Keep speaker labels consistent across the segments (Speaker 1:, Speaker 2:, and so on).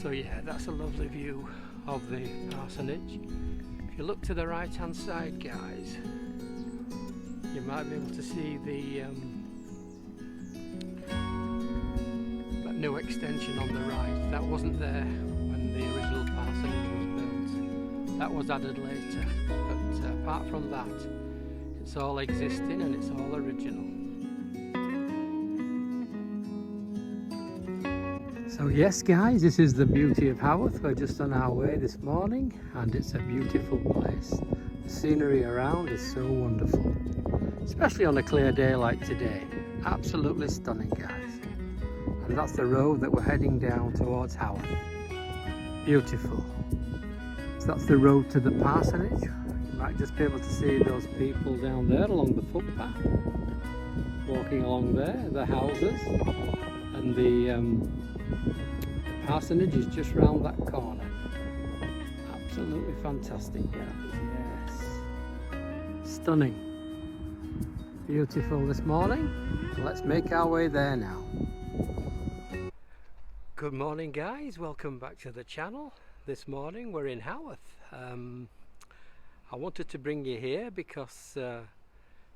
Speaker 1: So yeah, that's a lovely view of the parsonage. If you look to the right hand side, guys, you might be able to see the that new extension on the right. That wasn't there when the original parsonage was built. That was added later. But apart from that, it's all existing and it's all original. So yes guys, this is the beauty of Haworth. We're just on our way this morning and it's a beautiful place. The scenery around is so wonderful, especially on a clear day like today. Absolutely stunning, guys. And that's the road that we're heading down towards Haworth. Beautiful. So that's the road to the parsonage. You might just be able to see those people down there along the footpath, walking along there, the houses, and the parsonage is just round that corner. Absolutely fantastic, guys. Yes. Stunning. Beautiful this morning. Let's make our way there now. Good morning, guys. Welcome back to the channel. This morning we're in Haworth. I wanted to bring you here because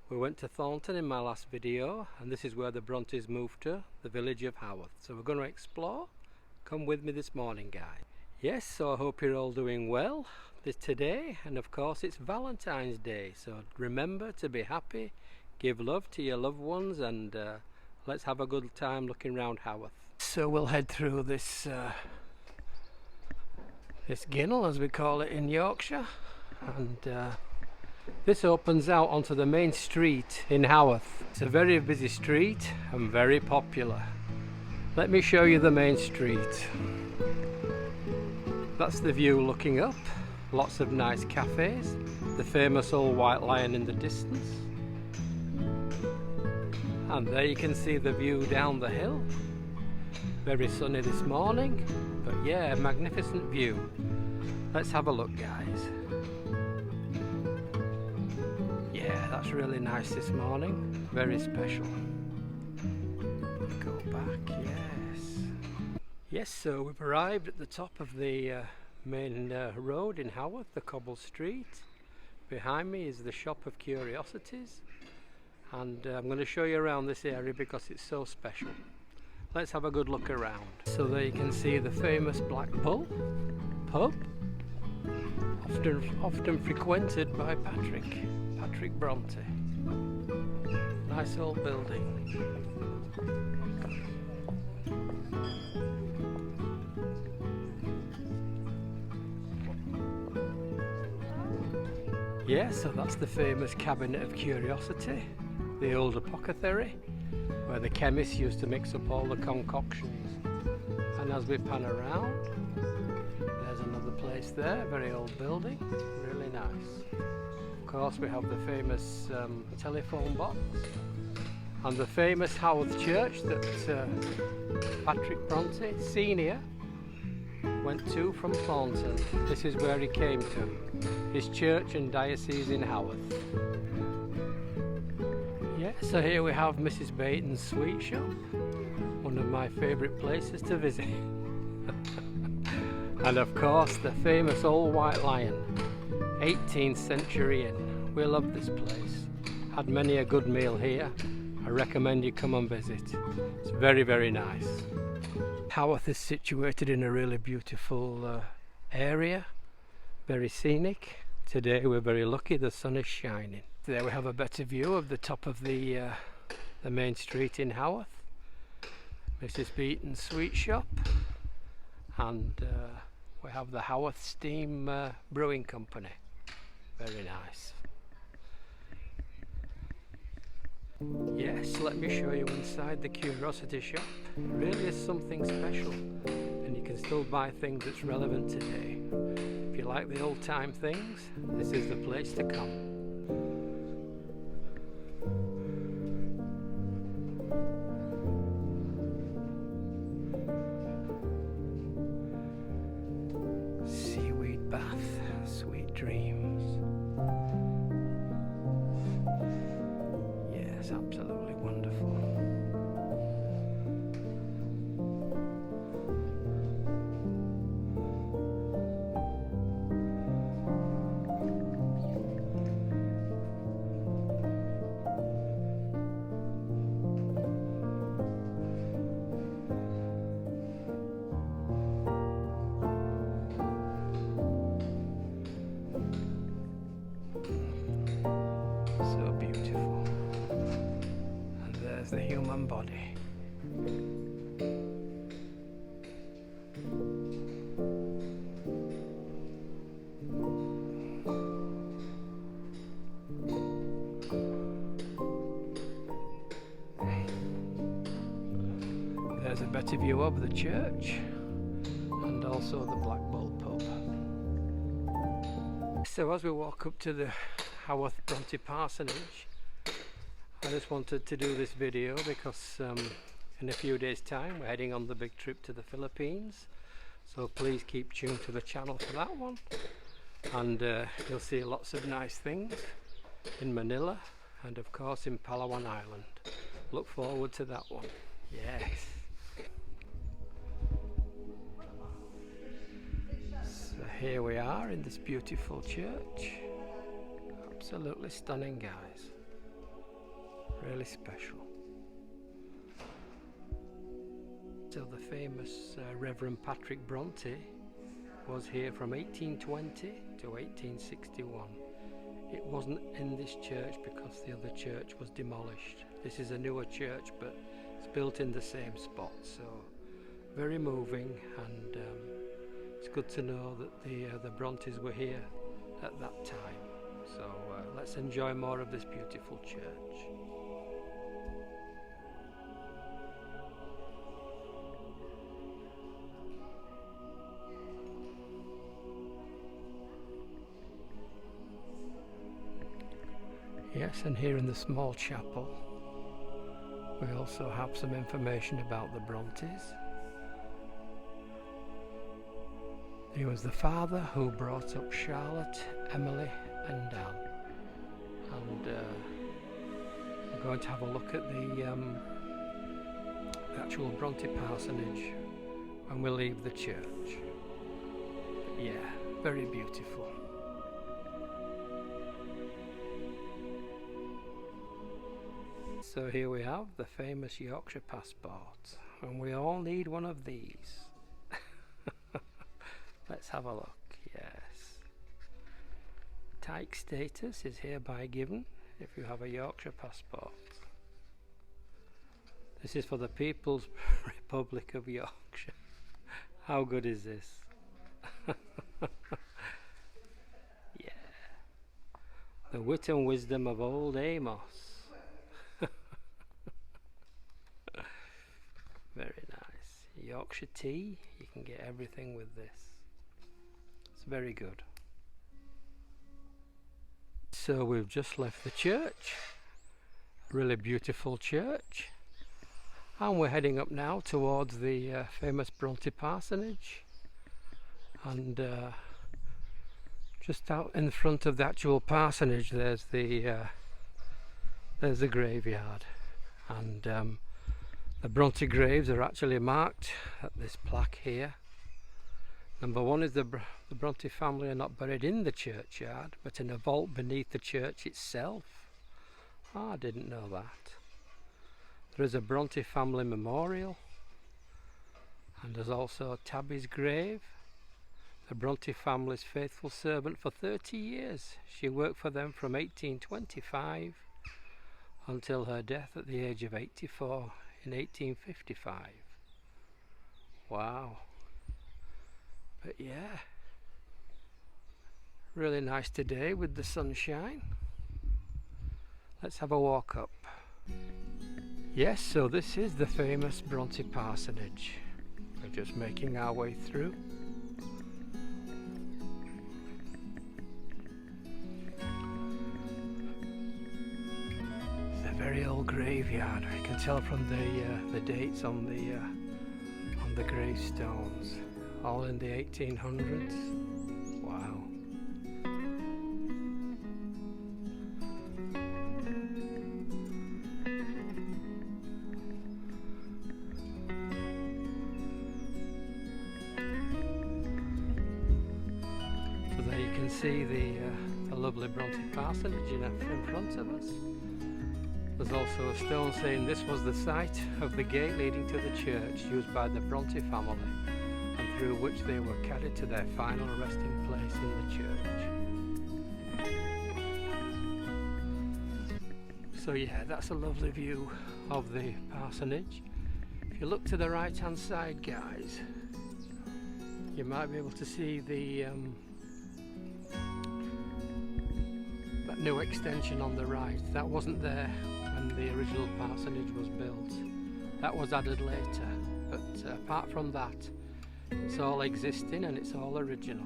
Speaker 1: we went to Thornton in my last video, and this is where the Brontes moved to, the village of Haworth. So we're going to explore. Come with me this morning, guys. Yes, so I hope you're all doing well today, and of course it's Valentine's Day, so remember to be happy, give love to your loved ones, and let's have a good time looking around Haworth. So we'll head through this this ginnel, as we call it in Yorkshire, and this opens out onto the main street in Haworth. It's a very busy street and very popular. Let me show you the main street. That's the view looking up. Lots of nice cafes. The famous old White Lion in the distance. And there you can see the view down the hill. Very sunny this morning, but yeah, magnificent view. Let's have a look, guys. Yeah, that's really nice this morning. Very special. Go back, yes. Yes, so we've arrived at the top of the main road in Haworth, the cobble street. Behind me is the shop of curiosities, and I'm going to show you around this area because it's so special. Let's have a good look around. So there you can see the famous Black Bull pub, often frequented by Patrick Bronte. Nice old building. Yeah, so that's the famous Cabinet of Curiosity, the old apothecary, where the chemists used to mix up all the concoctions. And as we pan around, there's another place there, very old building, really nice. Of course we have the famous telephone box and the famous Haworth church that Patrick Bronte Senior went to from Thornton. This is where he came to, his church and diocese in Haworth. Yeah, so here we have Mrs. Baton's sweet shop, one of my favourite places to visit. And of course the famous old White Lion, 18th century inn. We love this place. Had many a good meal here. I recommend you come and visit. It's very, very nice. Haworth is situated in a really beautiful area, very scenic. Today we're very lucky, the sun is shining. There we have a better view of the top of the main street in Haworth. Mrs. Beaton's sweet shop, and we have the Haworth Steam Brewing Company. Very nice. Yes, let me show you inside the curiosity shop. Really is something special, and you can still buy things that's relevant today. If you like the old time things, this is the place to come. Seaweed bath, sweet dreams. Yes, absolutely wonderful. human body. There's a better view of the church and also the Black Bull pub. So as we walk up to the Haworth Bronte parsonage, I just wanted to do this video because in a few days time we're heading on the big trip to the Philippines, so please keep tuned to the channel for that one, and you'll see lots of nice things in Manila and of course in Palawan Island. Look forward to that one. Yes. So here we are in this beautiful church. Absolutely stunning, guys. Really special. So the famous Reverend Patrick Bronte was here from 1820 to 1861. It wasn't in this church because the other church was demolished. This is a newer church, but it's built in the same spot, so very moving, and it's good to know that the Brontes were here at that time. So let's enjoy more of this beautiful church. Yes, and here in the small chapel we also have some information about the Brontes. He was the father who brought up Charlotte, Emily and Anne. And we're going to have a look at the actual Bronte parsonage when we leave the church. But yeah, very beautiful. So here we have the famous Yorkshire passport, and we all need one of these. Let's have a look. Yes. Tyke status is hereby given if you have a Yorkshire passport. This is for the People's Republic of Yorkshire. How good is this? Yeah. The wit and wisdom of old Amos. Very nice. Yorkshire tea, you can get everything with this. It's very good. So we've just left the church, really beautiful church, and we're heading up now towards the famous Bronte parsonage, and just out in front of the actual parsonage there's the graveyard, and the Bronte graves are actually marked at this plaque here. Number one is the Bronte family are not buried in the churchyard, but in a vault beneath the church itself. Oh, I didn't know that. There is a Bronte family memorial, and there's also Tabby's grave, the Bronte family's faithful servant for 30 years. She worked for them from 1825 until her death at the age of 84 in 1855. Wow. But yeah, really nice today with the sunshine. Let's have a walk up. Yes, so this is the famous Bronte parsonage. We're just making our way through. It's a very old graveyard. You can tell from the dates on the gravestones. All in the 1800s. Wow. So there you can see the lovely Bronte parsonage in front of us. There's also a stone saying this was the site of the gate leading to the church used by the Bronte family, through which they were carried to their final resting place in the church. So yeah, that's a lovely view of the parsonage. If you look to the right hand side, guys, you might be able to see the that new extension on the right. That wasn't there when the original parsonage was built. That was added later, but apart from that, it's all existing and it's all original.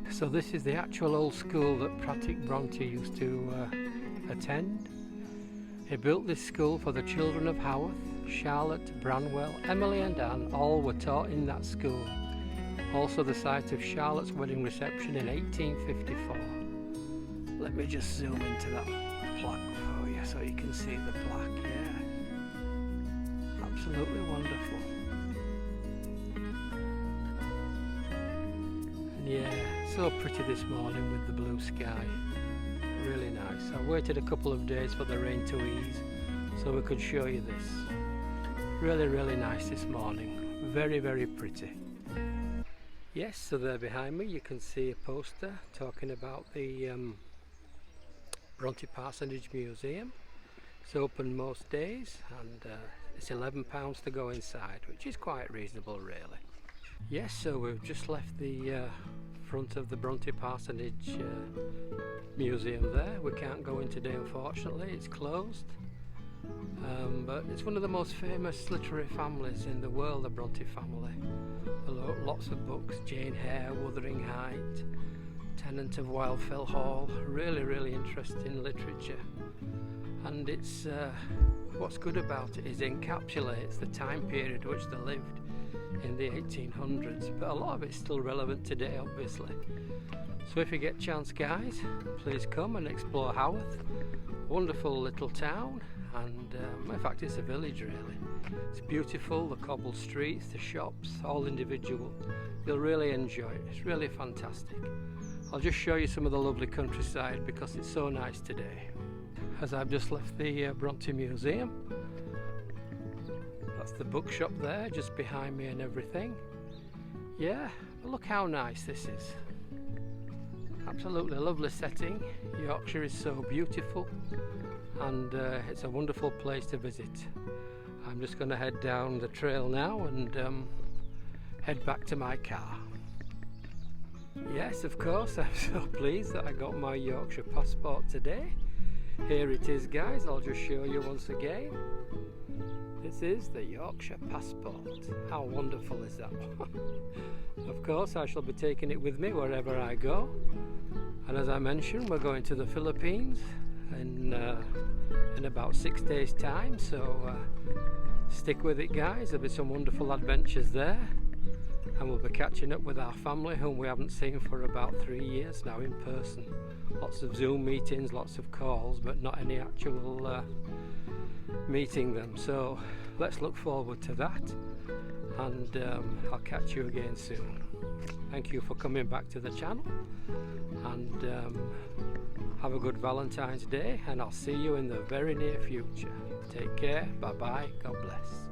Speaker 1: So this is the actual old school that Bronte used to attend. He built this school for the children of Haworth. Charlotte, Branwell, Emily and Anne all were taught in that school. Also the site of Charlotte's wedding reception in 1854. Let me just zoom into that plaque for you so you can see the plaque. Yeah, absolutely wonderful. And yeah, so pretty this morning with the blue sky. Really nice. I waited a couple of days for the rain to ease so we could show you this. Really, really nice this morning. Very, very pretty. Yes, so there behind me you can see a poster talking about the Bronte Parsonage Museum. It's open most days and it's £11 to go inside, which is quite reasonable really. Yes, so we've just left the front of the Bronte Parsonage Museum there. We can't go in today unfortunately, it's closed. But it's one of the most famous literary families in the world, the Bronte family. Lots of books, Jane Eyre, Wuthering Height, Tenant of Wildfell Hall, really, really interesting literature. And it's what's good about it is it encapsulates the time period which they lived in the 1800s, but a lot of it's still relevant today obviously. So if you get a chance guys, please come and explore Haworth. Wonderful little town, and in fact it's a village really. It's beautiful, the cobbled streets, the shops, all individual. You'll really enjoy it, it's really fantastic. I'll just show you some of the lovely countryside because it's so nice today. As I've just left the Bronte Museum, that's the bookshop there just behind me and everything. Yeah, but look how nice this is. Absolutely lovely setting. Yorkshire is so beautiful and it's a wonderful place to visit. I'm just going to head down the trail now and head back to my car. Yes, of course, I'm so pleased that I got my Yorkshire passport today. Here it is guys, I'll just show you once again. This is the Yorkshire passport. How wonderful is that one? Of course I shall be taking it with me wherever I go. And as I mentioned, we're going to the Philippines in about 6 days time, so stick with it guys, there'll be some wonderful adventures there. And we'll be catching up with our family whom we haven't seen for about 3 years now in person. Lots of Zoom meetings, lots of calls, but not any actual meeting them. So let's look forward to that, and I'll catch you again soon. Thank you for coming back to the channel, and have a good Valentine's Day, and I'll see you in the very near future. Take care, bye bye, God bless.